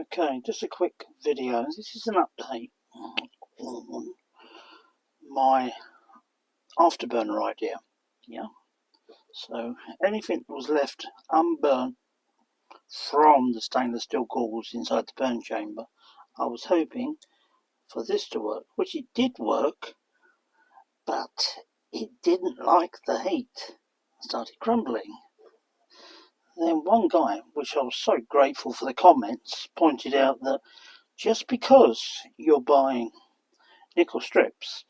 Okay, just a quick video. This is an update on my afterburner idea. Yeah. So anything that was left unburnt from the stainless steel coils inside the burn chamber, I was hoping for this to work, which it did work, but it didn't like the heat. It started crumbling. Then one guy, which I was so grateful for the comments, pointed out that just because you're buying nickel strips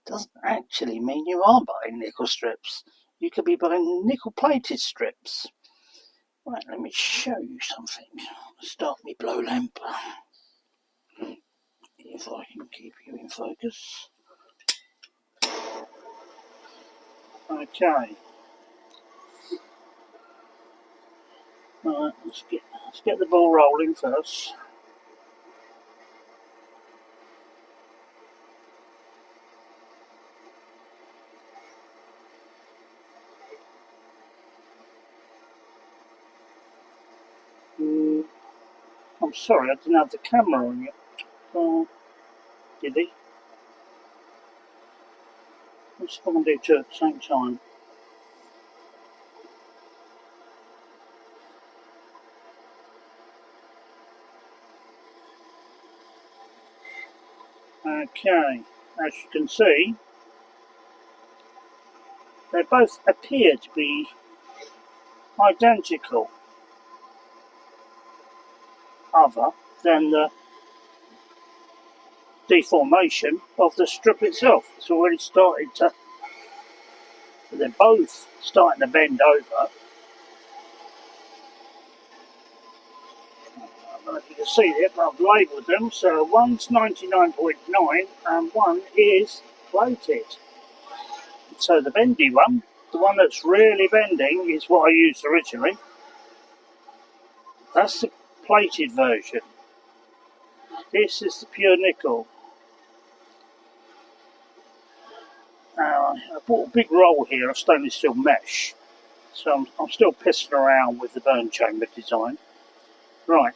doesn't actually mean you are buying nickel strips. You could be buying nickel plated strips. Right, let me show you something. Start my blow lamp. If I can keep you in focus. Okay. Right, let's get the ball rolling first. I'm sorry, I didn't have the camera on yet. Did he? Let's see if I can do two at the same time. Okay, as you can see, they both appear to be identical, other than the deformation of the strip itself. It's already started to, they're both starting to bend over. I don't know if you can see it, but I've labelled them. So one's 99.9 and one is plated. So the bendy one, the one that's really bending, is what I used originally. That's the plated version. This is the pure nickel. I bought a big roll here of stainless steel mesh, so I'm still pissing around with the burn chamber design. Right,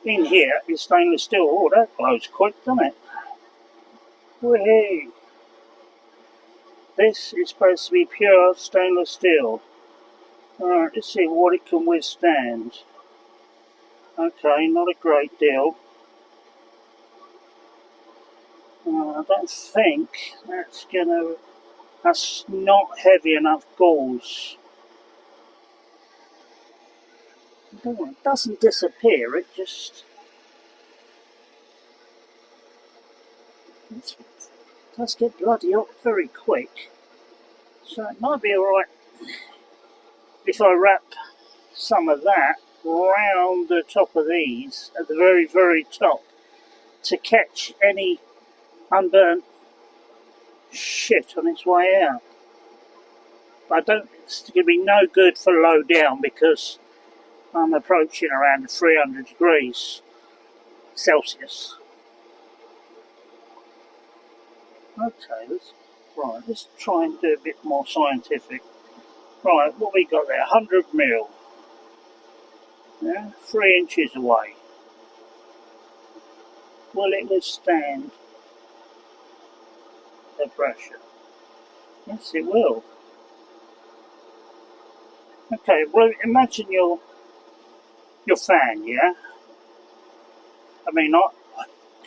in here is stainless steel. Oh, that glows quick, doesn't it? Whee! This is supposed to be pure stainless steel. Alright, let's see what it can withstand. Okay, not a great deal. I don't think that's not heavy enough gauze. It doesn't disappear, it does get bloody hot very quick. So it might be alright if I wrap some of that round the top of these at the very, very top to catch any unburnt shit on its way out. But it's going to be no good for low down because I'm approaching around 300 degrees Celsius. Okay, let's try and do a bit more scientific. Right, what we got there? 100 mil. Yeah, 3 inches away. Will it withstand the pressure? Yes, it will. Okay, well, imagine your fan, yeah? I mean,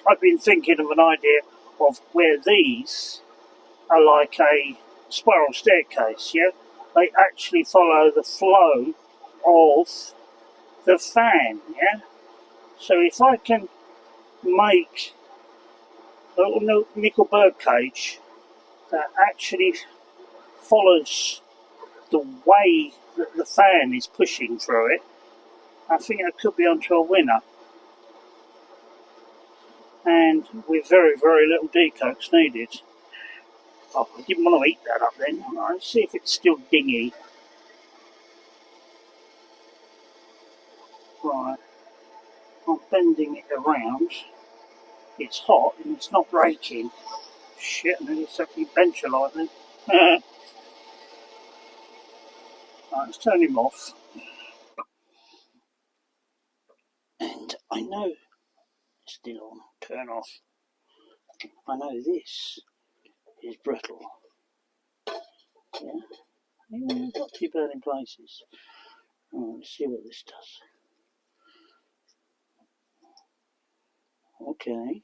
I've been thinking of an idea of where these are like a spiral staircase, yeah? They actually follow the flow of the fan, yeah? So if I can make a little nickel bird cage that actually follows the way that the fan is pushing through it, I think I could be onto a winner. And with very, very little decokes needed. Oh, I didn't want to eat that up then. Let's see if it's still dingy. Right. I'm bending it around. It's hot and it's not breaking. Shit, and then it's actually bench lightning. Right, let's turn him off. And I I know it's still on. Turn off. I know this is brittle. Yeah, we've got two burning places. Oh, let's see what this does. Okay.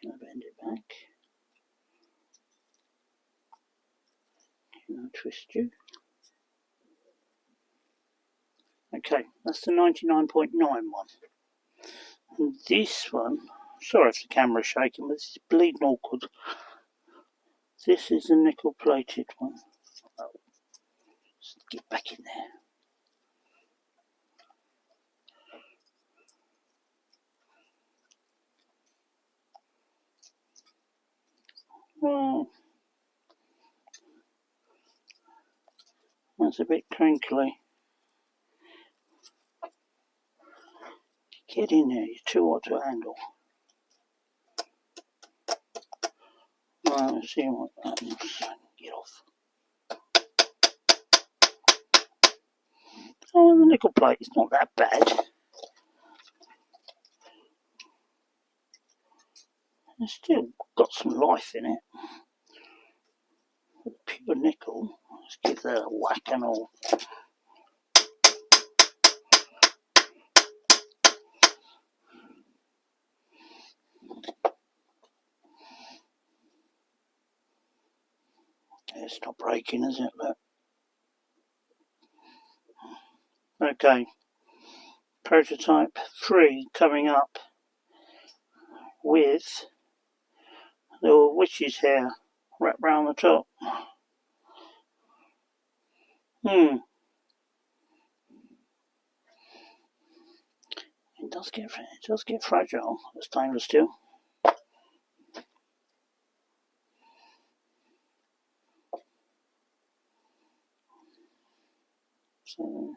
Can I bend it back? Can I twist you? Okay, that's the 99.9 one. And this one, sorry if the camera's shaking, but this is bleeding awkward. This is the nickel plated one. Oh, let's get back in there. Well, that's a bit crinkly. Get in there, you're too hot to handle. Right, let's see what happens. Get off. Oh, the nickel plate is not that bad. It's still got some life in it. Pure nickel. Let's give that a whack and all. It's not breaking, is it? Look. Okay. Prototype 3 coming up with the witch's hair wrapped round the top. It does get fragile, the stainless steel. So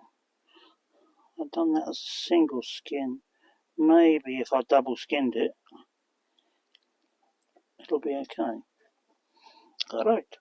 I've done that as a single skin. Maybe if I double skinned it, it'll be okay. Alright.